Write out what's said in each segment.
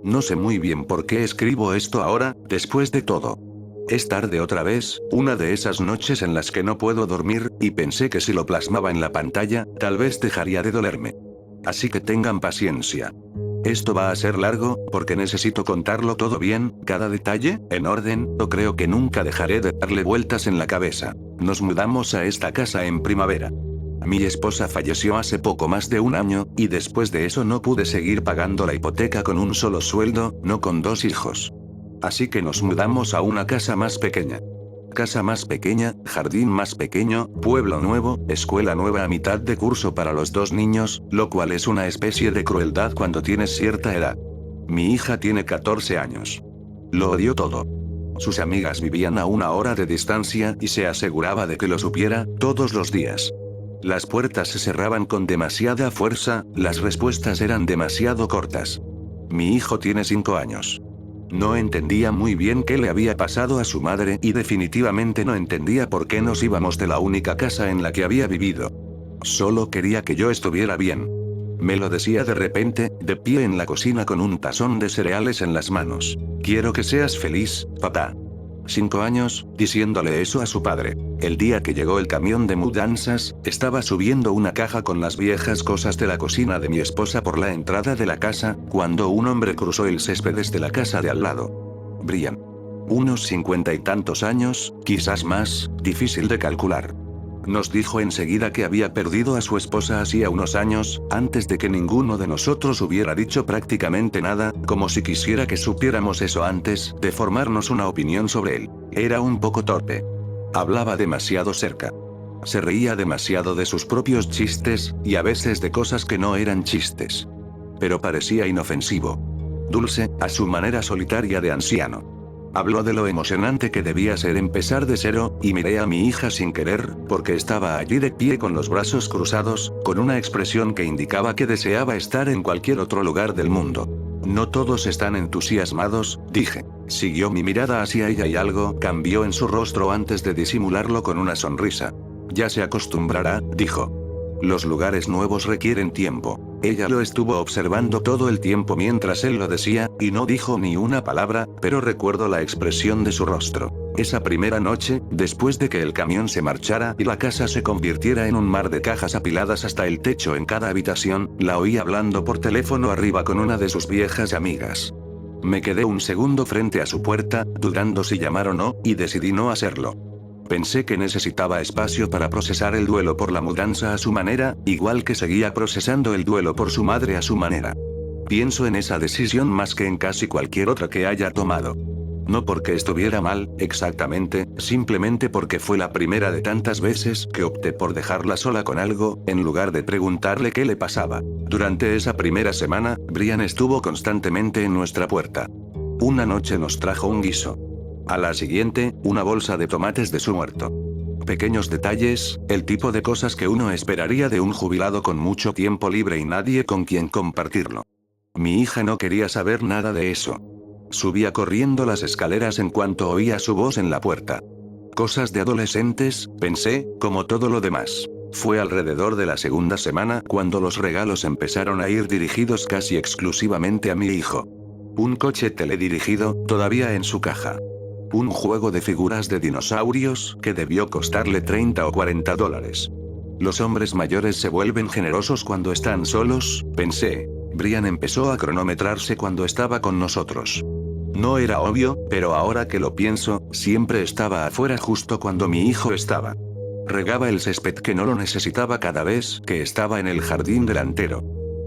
No sé muy bien por qué escribo esto ahora, después de todo. Es tarde otra vez, una de esas noches en las que no puedo dormir, y pensé que si lo plasmaba en la pantalla, tal vez dejaría de dolerme. Así que tengan paciencia. Esto va a ser largo, porque necesito contarlo todo bien, cada detalle, en orden, o creo que nunca dejaré de darle vueltas en la cabeza. Nos mudamos a esta casa en primavera. Mi esposa falleció hace poco más de un año, y después de eso no pude seguir pagando la hipoteca con un solo sueldo, no con 2 hijos. Así que nos mudamos a una casa más pequeña. Casa más pequeña, jardín más pequeño, pueblo nuevo, escuela nueva a mitad de curso para los 2 niños, lo cual es una especie de crueldad cuando tienes cierta edad. Mi hija tiene 14 años. Lo odió todo. Sus amigas vivían a 1 hora de distancia y se aseguraba de que lo supiera, todos los días. Las puertas se cerraban con demasiada fuerza, las respuestas eran demasiado cortas. Mi hijo tiene 5 años. No entendía muy bien qué le había pasado a su madre y definitivamente no entendía por qué nos íbamos de la única casa en la que había vivido. Solo quería que yo estuviera bien. Me lo decía de repente, de pie en la cocina con un tazón de cereales en las manos. Quiero que seas feliz, papá. 5 años, diciéndole eso a su padre. El día que llegó el camión de mudanzas, estaba subiendo una caja con las viejas cosas de la cocina de mi esposa por la entrada de la casa, cuando un hombre cruzó el césped desde la casa de al lado. Brian. Unos 50 y tantos años, quizás más, difícil de calcular. Nos dijo enseguida que había perdido a su esposa hacía unos años, antes de que ninguno de nosotros hubiera dicho prácticamente nada, como si quisiera que supiéramos eso antes de formarnos una opinión sobre él. Era un poco torpe. Hablaba demasiado cerca. Se reía demasiado de sus propios chistes, y a veces de cosas que no eran chistes. Pero parecía inofensivo. Dulce, a su manera solitaria de anciano. Habló de lo emocionante que debía ser empezar de cero, y miré a mi hija sin querer, porque estaba allí de pie con los brazos cruzados, con una expresión que indicaba que deseaba estar en cualquier otro lugar del mundo. No todos están entusiasmados, dije. Siguió mi mirada hacia ella y algo cambió en su rostro antes de disimularlo con una sonrisa. Ya se acostumbrará, dijo. Los lugares nuevos requieren tiempo. Ella lo estuvo observando todo el tiempo mientras él lo decía, y no dijo ni una palabra, pero recuerdo la expresión de su rostro. Esa primera noche, después de que el camión se marchara y la casa se convirtiera en un mar de cajas apiladas hasta el techo en cada habitación, la oí hablando por teléfono arriba con una de sus viejas amigas. Me quedé un segundo frente a su puerta, dudando si llamar o no, y decidí no hacerlo. Pensé que necesitaba espacio para procesar el duelo por la mudanza a su manera, igual que seguía procesando el duelo por su madre a su manera. Pienso en esa decisión más que en casi cualquier otra que haya tomado. No porque estuviera mal, exactamente, simplemente porque fue la primera de tantas veces que opté por dejarla sola con algo, en lugar de preguntarle qué le pasaba. Durante esa primera semana, Brian estuvo constantemente en nuestra puerta. Una noche nos trajo un guiso. A la siguiente, una bolsa de tomates de su huerto. Pequeños detalles, el tipo de cosas que uno esperaría de un jubilado con mucho tiempo libre y nadie con quien compartirlo. Mi hija no quería saber nada de eso. Subía corriendo las escaleras en cuanto oía su voz en la puerta. Cosas de adolescentes, pensé, como todo lo demás. Fue alrededor de la segunda semana cuando los regalos empezaron a ir dirigidos casi exclusivamente a mi hijo. Un coche teledirigido, todavía en su caja. Un juego de figuras de dinosaurios, que debió costarle $30 o $40. Los hombres mayores se vuelven generosos cuando están solos, pensé. Brian empezó a cronometrarse cuando estaba con nosotros. No era obvio, pero ahora que lo pienso, siempre estaba afuera justo cuando mi hijo estaba. Regaba el césped que no lo necesitaba cada vez que estaba en el jardín delantero.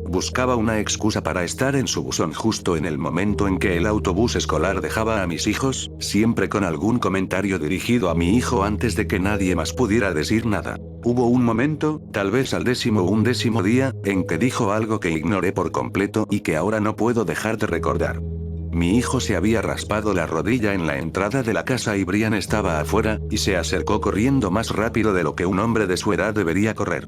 Buscaba una excusa para estar en su buzón justo en el momento en que el autobús escolar dejaba a mis hijos, siempre con algún comentario dirigido a mi hijo antes de que nadie más pudiera decir nada. Hubo un momento, tal vez al 11º día, en que dijo algo que ignoré por completo y que ahora no puedo dejar de recordar. Mi hijo se había raspado la rodilla en la entrada de la casa y Brian estaba afuera, y se acercó corriendo más rápido de lo que un hombre de su edad debería correr.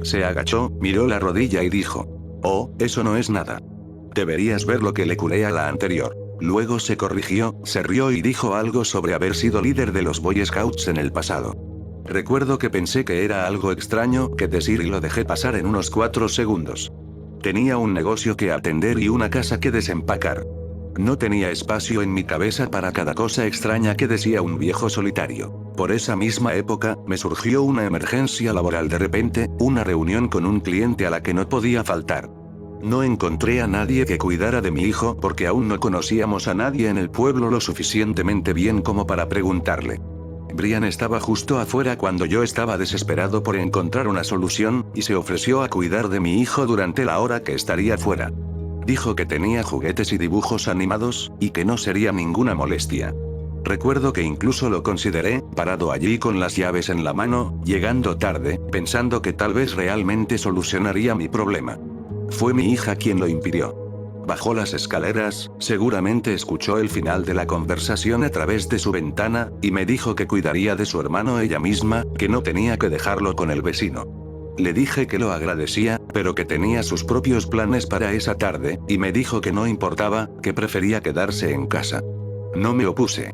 Se agachó, miró la rodilla y dijo: «Oh, eso no es nada. Deberías ver lo que le curé a la anterior». Luego se corrigió, se rió y dijo algo sobre haber sido líder de los Boy Scouts en el pasado. Recuerdo que pensé que era algo extraño que decir y lo dejé pasar en unos 4 segundos. Tenía un negocio que atender y una casa que desempacar. No tenía espacio en mi cabeza para cada cosa extraña que decía un viejo solitario. Por esa misma época, me surgió una emergencia laboral de repente, una reunión con un cliente a la que no podía faltar. No encontré a nadie que cuidara de mi hijo porque aún no conocíamos a nadie en el pueblo lo suficientemente bien como para preguntarle. Brian estaba justo afuera cuando yo estaba desesperado por encontrar una solución, y se ofreció a cuidar de mi hijo durante la hora que estaría fuera. Dijo que tenía juguetes y dibujos animados, y que no sería ninguna molestia. Recuerdo que incluso lo consideré, parado allí con las llaves en la mano, llegando tarde, pensando que tal vez realmente solucionaría mi problema. Fue mi hija quien lo impidió. Bajó las escaleras, seguramente escuchó el final de la conversación a través de su ventana, y me dijo que cuidaría de su hermano ella misma, que no tenía que dejarlo con el vecino. Le dije que lo agradecía, pero que tenía sus propios planes para esa tarde, y me dijo que no importaba, que prefería quedarse en casa. No me opuse.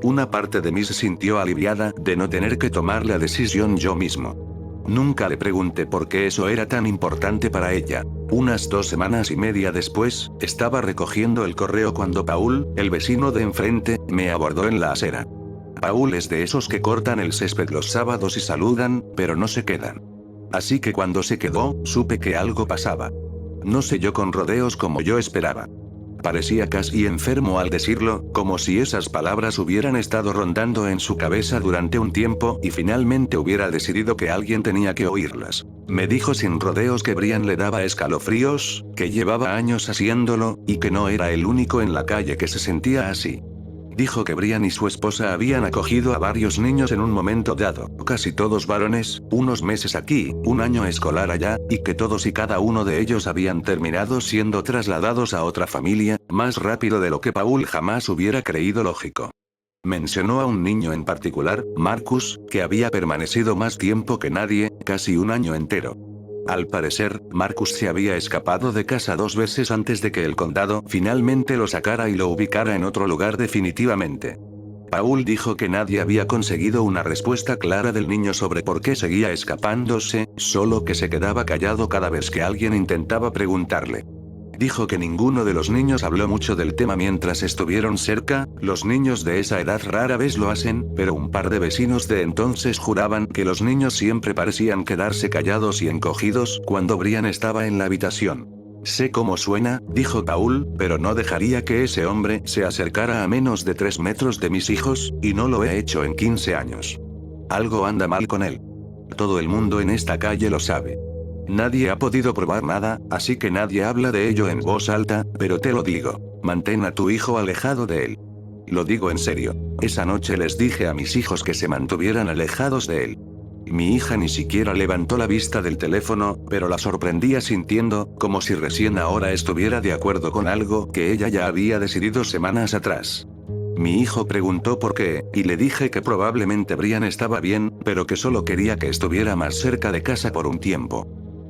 Una parte de mí se sintió aliviada de no tener que tomar la decisión yo mismo. Nunca le pregunté por qué eso era tan importante para ella. Unas 2 semanas y media después, estaba recogiendo el correo cuando Paul, el vecino de enfrente, me abordó en la acera. Paul es de esos que cortan el césped los sábados y saludan, pero no se quedan. Así que cuando se quedó, supe que algo pasaba. No selló con rodeos como yo esperaba. Parecía casi enfermo al decirlo, como si esas palabras hubieran estado rondando en su cabeza durante un tiempo y finalmente hubiera decidido que alguien tenía que oírlas. Me dijo sin rodeos que Brian le daba escalofríos, que llevaba años haciéndolo, y que no era el único en la calle que se sentía así. Dijo que Brian y su esposa habían acogido a varios niños en un momento dado, casi todos varones, unos meses aquí, un año escolar allá, y que todos y cada uno de ellos habían terminado siendo trasladados a otra familia, más rápido de lo que Paul jamás hubiera creído lógico. Mencionó a un niño en particular, Marcus, que había permanecido más tiempo que nadie, casi un año entero. Al parecer, Marcus se había escapado de casa 2 veces antes de que el condado finalmente lo sacara y lo ubicara en otro lugar definitivamente. Paul dijo que nadie había conseguido una respuesta clara del niño sobre por qué seguía escapándose, solo que se quedaba callado cada vez que alguien intentaba preguntarle. Dijo que ninguno de los niños habló mucho del tema mientras estuvieron cerca, los niños de esa edad rara vez lo hacen, pero un par de vecinos de entonces juraban que los niños siempre parecían quedarse callados y encogidos cuando Brian estaba en la habitación. Sé cómo suena, dijo Paul, pero no dejaría que ese hombre se acercara a menos de 3 metros de mis hijos, y no lo he hecho en 15 años. Algo anda mal con él. Todo el mundo en esta calle lo sabe. Nadie ha podido probar nada, así que nadie habla de ello en voz alta, pero te lo digo, mantén a tu hijo alejado de él. Lo digo en serio. Esa noche les dije a mis hijos que se mantuvieran alejados de él. Mi hija ni siquiera levantó la vista del teléfono, pero la sorprendía sintiendo, como si recién ahora estuviera de acuerdo con algo que ella ya había decidido semanas atrás. Mi hijo preguntó por qué, y le dije que probablemente Brian estaba bien, pero que solo quería que estuviera más cerca de casa por un tiempo.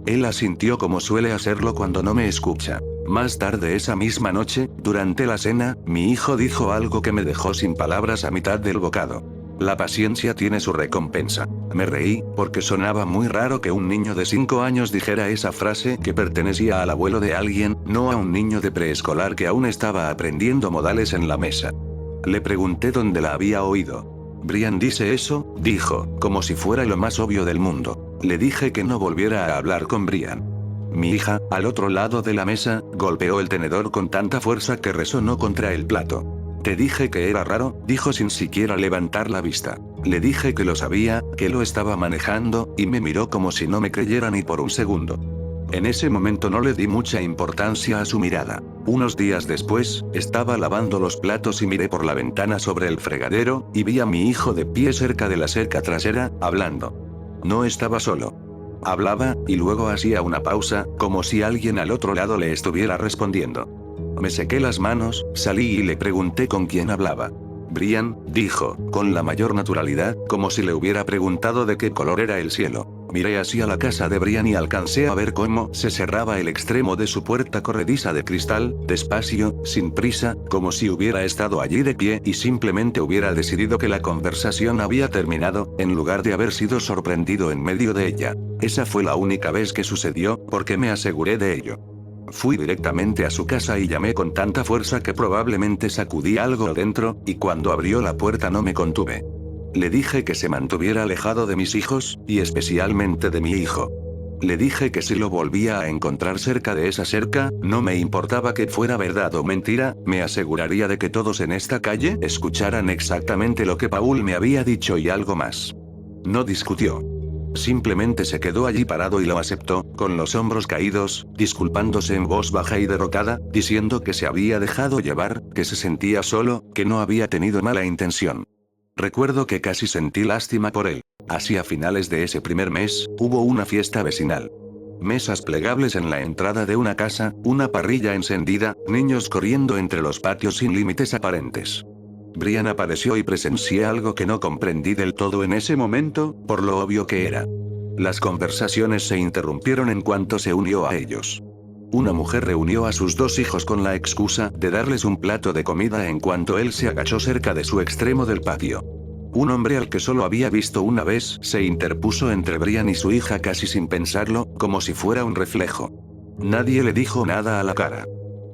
Él asintió como suele hacerlo cuando no me escucha. Más tarde esa misma noche, durante la cena, mi hijo dijo algo que me dejó sin palabras a mitad del bocado. La paciencia tiene su recompensa. Me reí, porque sonaba muy raro que un niño de 5 años dijera esa frase que pertenecía al abuelo de alguien, no a un niño de preescolar que aún estaba aprendiendo modales en la mesa. Le pregunté dónde la había oído. Brian dice eso, dijo, como si fuera lo más obvio del mundo. Le dije que no volviera a hablar con Brian. Mi hija, al otro lado de la mesa, golpeó el tenedor con tanta fuerza que resonó contra el plato. Te dije que era raro, dijo sin siquiera levantar la vista. Le dije que lo sabía, que lo estaba manejando, y me miró como si no me creyera ni por un segundo. En ese momento no le di mucha importancia a su mirada. Unos días después, estaba lavando los platos y miré por la ventana sobre el fregadero, y vi a mi hijo de pie cerca de la cerca trasera, hablando. No estaba solo. Hablaba, y luego hacía una pausa, como si alguien al otro lado le estuviera respondiendo. Me sequé las manos, salí y le pregunté con quién hablaba. Brian, dijo, con la mayor naturalidad, como si le hubiera preguntado de qué color era el cielo. Miré hacia la casa de Brian y alcancé a ver cómo se cerraba el extremo de su puerta corrediza de cristal, despacio, sin prisa, como si hubiera estado allí de pie y simplemente hubiera decidido que la conversación había terminado, en lugar de haber sido sorprendido en medio de ella. Esa fue la única vez que sucedió, porque me aseguré de ello. Fui directamente a su casa y llamé con tanta fuerza que probablemente sacudí algo dentro, y cuando abrió la puerta no me contuve. Le dije que se mantuviera alejado de mis hijos, y especialmente de mi hijo. Le dije que si lo volvía a encontrar cerca de esa cerca, no me importaba que fuera verdad o mentira, me aseguraría de que todos en esta calle escucharan exactamente lo que Paul me había dicho y algo más. No discutió. Simplemente se quedó allí parado y lo aceptó, con los hombros caídos, disculpándose en voz baja y derrotada, diciendo que se había dejado llevar, que se sentía solo, que no había tenido mala intención. Recuerdo que casi sentí lástima por él. Hacia finales de ese primer mes, hubo una fiesta vecinal. Mesas plegables en la entrada de una casa, una parrilla encendida, niños corriendo entre los patios sin límites aparentes. Brian apareció y presencié algo que no comprendí del todo en ese momento, por lo obvio que era. Las conversaciones se interrumpieron en cuanto se unió a ellos. Una mujer reunió a sus 2 hijos con la excusa de darles un plato de comida en cuanto él se agachó cerca de su extremo del patio. Un hombre al que solo había visto una vez se interpuso entre Brian y su hija casi sin pensarlo, como si fuera un reflejo. Nadie le dijo nada a la cara.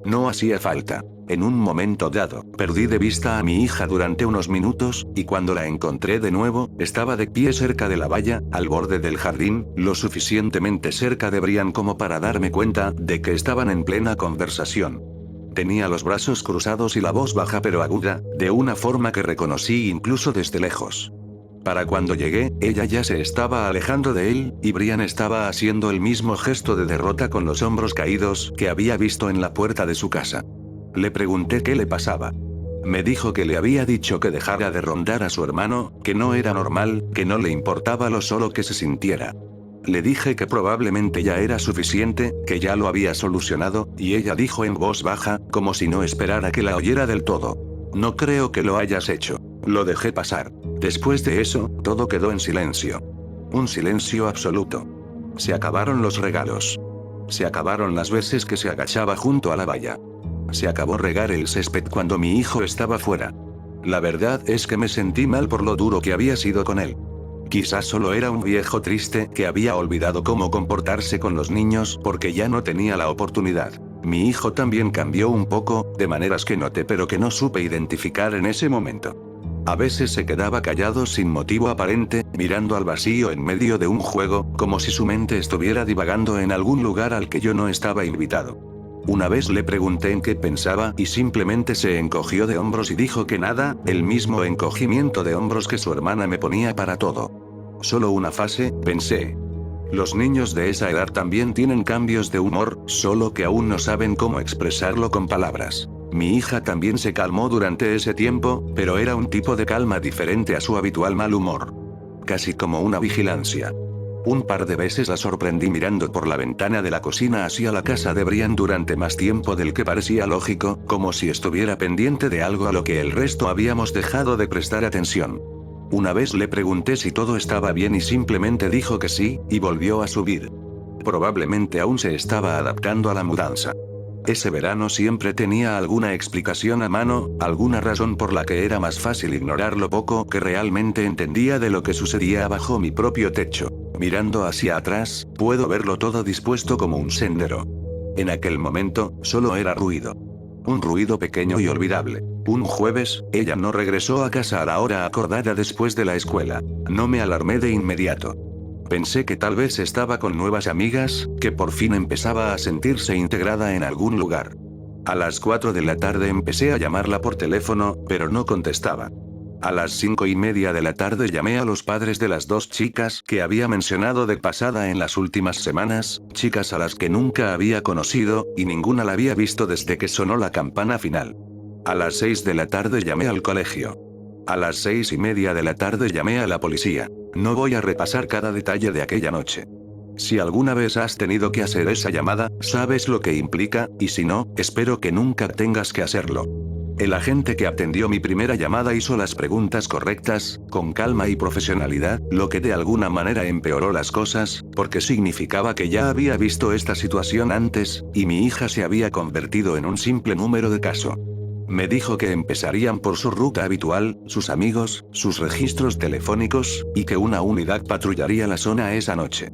No hacía falta. En un momento dado, perdí de vista a mi hija durante unos minutos, y cuando la encontré de nuevo, estaba de pie cerca de la valla, al borde del jardín, lo suficientemente cerca de Brian como para darme cuenta de que estaban en plena conversación. Tenía los brazos cruzados y la voz baja pero aguda, de una forma que reconocí incluso desde lejos. Para cuando llegué, ella ya se estaba alejando de él, y Brian estaba haciendo el mismo gesto de derrota con los hombros caídos que había visto en la puerta de su casa. Le pregunté qué le pasaba. Me dijo que le había dicho que dejara de rondar a su hermano, que no era normal, que no le importaba lo solo que se sintiera. Le dije que probablemente ya era suficiente, que ya lo había solucionado, y ella dijo en voz baja, como si no esperara que la oyera del todo: "No creo que lo hayas hecho". Lo dejé pasar. Después de eso, todo quedó en silencio. Un silencio absoluto. Se acabaron los regalos. Se acabaron las veces que se agachaba junto a la valla. Se acabó regar el césped cuando mi hijo estaba fuera. La verdad es que me sentí mal por lo duro que había sido con él. Quizás solo era un viejo triste que había olvidado cómo comportarse con los niños porque ya no tenía la oportunidad. Mi hijo también cambió un poco, de maneras que noté pero que no supe identificar en ese momento. A veces se quedaba callado sin motivo aparente, mirando al vacío en medio de un juego, como si su mente estuviera divagando en algún lugar al que yo no estaba invitado. Una vez le pregunté en qué pensaba y simplemente se encogió de hombros y dijo que nada, el mismo encogimiento de hombros que su hermana me ponía para todo. Solo una fase, pensé. Los niños de esa edad también tienen cambios de humor, solo que aún no saben cómo expresarlo con palabras. Mi hija también se calmó durante ese tiempo, pero era un tipo de calma diferente a su habitual mal humor. Casi como una vigilancia. Un par de veces la sorprendí mirando por la ventana de la cocina hacia la casa de Brian durante más tiempo del que parecía lógico, como si estuviera pendiente de algo a lo que el resto habíamos dejado de prestar atención. Una vez le pregunté si todo estaba bien y simplemente dijo que sí, y volvió a subir. Probablemente aún se estaba adaptando a la mudanza. Ese verano siempre tenía alguna explicación a mano, alguna razón por la que era más fácil ignorar lo poco que realmente entendía de lo que sucedía bajo mi propio techo. Mirando hacia atrás, puedo verlo todo dispuesto como un sendero. En aquel momento, solo era ruido. Un ruido pequeño y olvidable. Un jueves, ella no regresó a casa a la hora acordada después de la escuela. No me alarmé de inmediato. Pensé que tal vez estaba con nuevas amigas, que por fin empezaba a sentirse integrada en algún lugar. A las 4 de la tarde empecé a llamarla por teléfono, pero no contestaba. A las 5:30 de la tarde llamé a los padres de las 2 chicas que había mencionado de pasada en las últimas semanas, chicas a las que nunca había conocido, y ninguna la había visto desde que sonó la campana final. A las 6 de la tarde llamé al colegio. A las 6:30 de la tarde llamé a la policía. No voy a repasar cada detalle de aquella noche. Si alguna vez has tenido que hacer esa llamada, sabes lo que implica, y si no, espero que nunca tengas que hacerlo. El agente que atendió mi primera llamada hizo las preguntas correctas, con calma y profesionalidad, lo que de alguna manera empeoró las cosas, porque significaba que ya había visto esta situación antes, y mi hija se había convertido en un simple número de caso. Me dijo que empezarían por su ruta habitual, sus amigos, sus registros telefónicos, y que una unidad patrullaría la zona esa noche.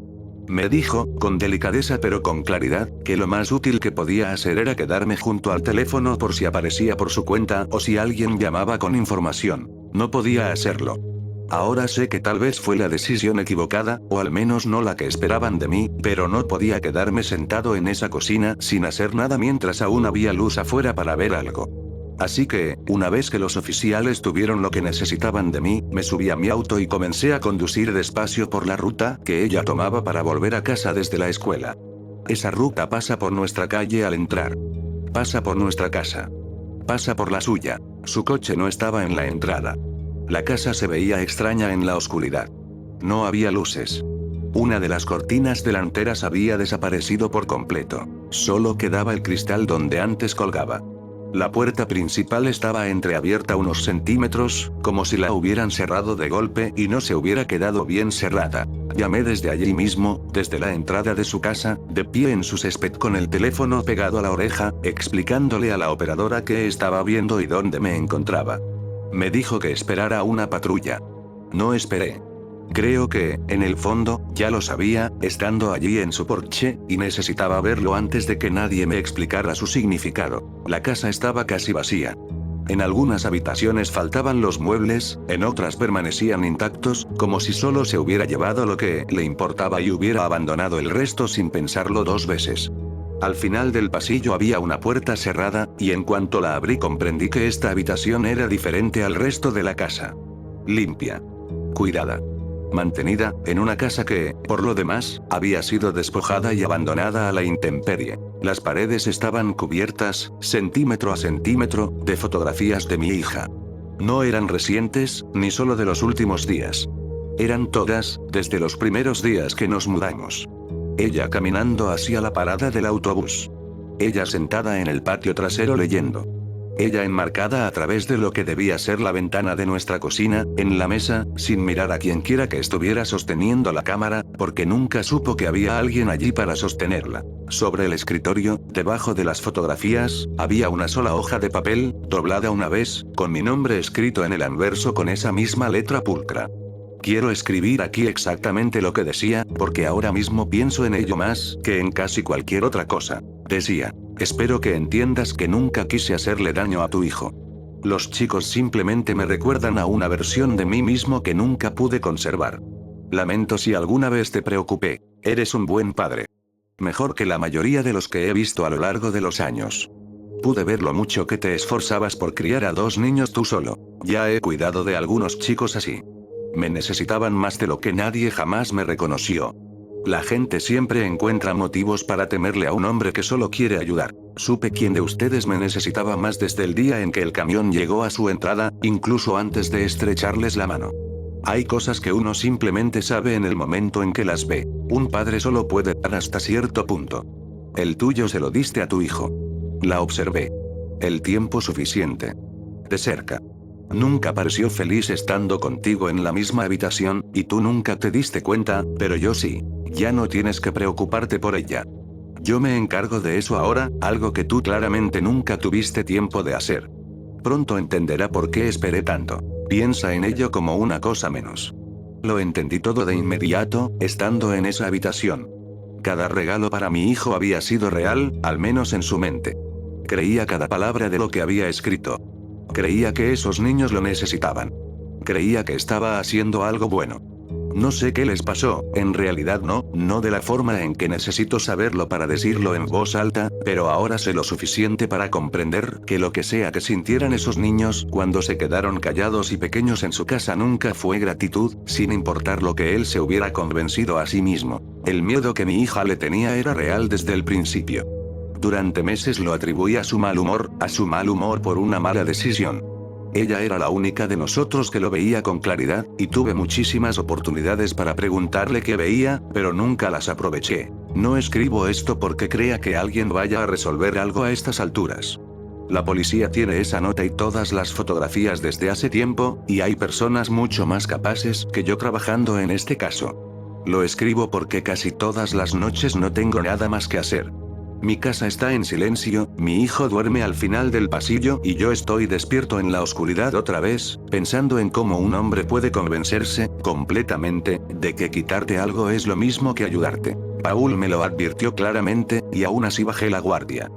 Me dijo, con delicadeza pero con claridad, que lo más útil que podía hacer era quedarme junto al teléfono por si aparecía por su cuenta o si alguien llamaba con información. No podía hacerlo. Ahora sé que tal vez fue la decisión equivocada, o al menos no la que esperaban de mí, pero no podía quedarme sentado en esa cocina sin hacer nada mientras aún había luz afuera para ver algo. Así que, una vez que los oficiales tuvieron lo que necesitaban de mí, me subí a mi auto y comencé a conducir despacio por la ruta que ella tomaba para volver a casa desde la escuela. Esa ruta pasa por nuestra calle al entrar. Pasa por nuestra casa. Pasa por la suya. Su coche no estaba en la entrada. La casa se veía extraña en la oscuridad. No había luces. Una de las cortinas delanteras había desaparecido por completo. Solo quedaba el cristal donde antes colgaba. La puerta principal estaba entreabierta unos centímetros, como si la hubieran cerrado de golpe y no se hubiera quedado bien cerrada. Llamé desde allí mismo, desde la entrada de su casa, de pie en su césped con el teléfono pegado a la oreja, explicándole a la operadora qué estaba viendo y dónde me encontraba. Me dijo que esperara una patrulla. No esperé. Creo que, en el fondo, ya lo sabía, estando allí en su porche, y necesitaba verlo antes de que nadie me explicara su significado. La casa estaba casi vacía. En algunas habitaciones faltaban los muebles, en otras permanecían intactos, como si solo se hubiera llevado lo que le importaba y hubiera abandonado el resto sin pensarlo dos veces. Al final del pasillo había una puerta cerrada, y en cuanto la abrí comprendí que esta habitación era diferente al resto de la casa. Limpia. Cuidada. Mantenida, en una casa que, por lo demás, había sido despojada y abandonada a la intemperie. Las paredes estaban cubiertas, centímetro a centímetro, de fotografías de mi hija. No eran recientes, ni solo de los últimos días. Eran todas, desde los primeros días que nos mudamos. Ella caminando hacia la parada del autobús. Ella sentada en el patio trasero leyendo. Ella enmarcada a través de lo que debía ser la ventana de nuestra cocina, en la mesa, sin mirar a quienquiera que estuviera sosteniendo la cámara, porque nunca supo que había alguien allí para sostenerla. Sobre el escritorio, debajo de las fotografías, había una sola hoja de papel, doblada una vez, con mi nombre escrito en el anverso con esa misma letra pulcra. Quiero escribir aquí exactamente lo que decía, porque ahora mismo pienso en ello más que en casi cualquier otra cosa. Decía: espero que entiendas que nunca quise hacerle daño a tu hijo. Los chicos simplemente me recuerdan a una versión de mí mismo que nunca pude conservar. Lamento si alguna vez te preocupé. Eres un buen padre. Mejor que la mayoría de los que he visto a lo largo de los años. Pude ver lo mucho que te esforzabas por criar a 2 niños tú solo. Ya he cuidado de algunos chicos así. Me necesitaban más de lo que nadie jamás me reconoció. La gente siempre encuentra motivos para temerle a un hombre que solo quiere ayudar. Supe quién de ustedes me necesitaba más desde el día en que el camión llegó a su entrada, incluso antes de estrecharles la mano. Hay cosas que uno simplemente sabe en el momento en que las ve. Un padre solo puede dar hasta cierto punto. El tuyo se lo diste a tu hijo. La observé. El tiempo suficiente. De cerca. Nunca pareció feliz estando contigo en la misma habitación, y tú nunca te diste cuenta, pero yo sí. Ya no tienes que preocuparte por ella. Yo me encargo de eso ahora, algo que tú claramente nunca tuviste tiempo de hacer. Pronto entenderá por qué esperé tanto. Piensa en ello como una cosa menos. Lo entendí todo de inmediato, estando en esa habitación. Cada regalo para mi hijo había sido real, al menos en su mente. Creía cada palabra de lo que había escrito. Creía que esos niños lo necesitaban. Creía que estaba haciendo algo bueno. No sé qué les pasó, en realidad no de la forma en que necesito saberlo para decirlo en voz alta, pero ahora sé lo suficiente para comprender que lo que sea que sintieran esos niños cuando se quedaron callados y pequeños en su casa nunca fue gratitud, sin importar lo que él se hubiera convencido a sí mismo. El miedo que mi hija le tenía era real desde el principio. Durante meses lo atribuí a su mal humor por una mala decisión. Ella era la única de nosotros que lo veía con claridad, y tuve muchísimas oportunidades para preguntarle qué veía, pero nunca las aproveché. No escribo esto porque crea que alguien vaya a resolver algo a estas alturas. La policía tiene esa nota y todas las fotografías desde hace tiempo, y hay personas mucho más capaces que yo trabajando en este caso. Lo escribo porque casi todas las noches no tengo nada más que hacer. Mi casa está en silencio, mi hijo duerme al final del pasillo y yo estoy despierto en la oscuridad otra vez, pensando en cómo un hombre puede convencerse, completamente, de que quitarte algo es lo mismo que ayudarte. Paul me lo advirtió claramente, y aún así bajé la guardia.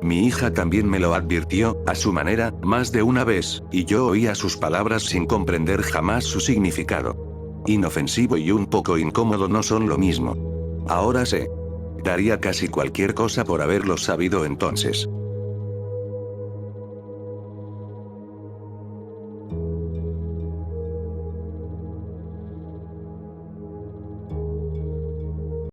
Mi hija también me lo advirtió, a su manera, más de una vez, y yo oía sus palabras sin comprender jamás su significado. Inofensivo y un poco incómodo no son lo mismo. Ahora sé. Daría casi cualquier cosa por haberlo sabido entonces.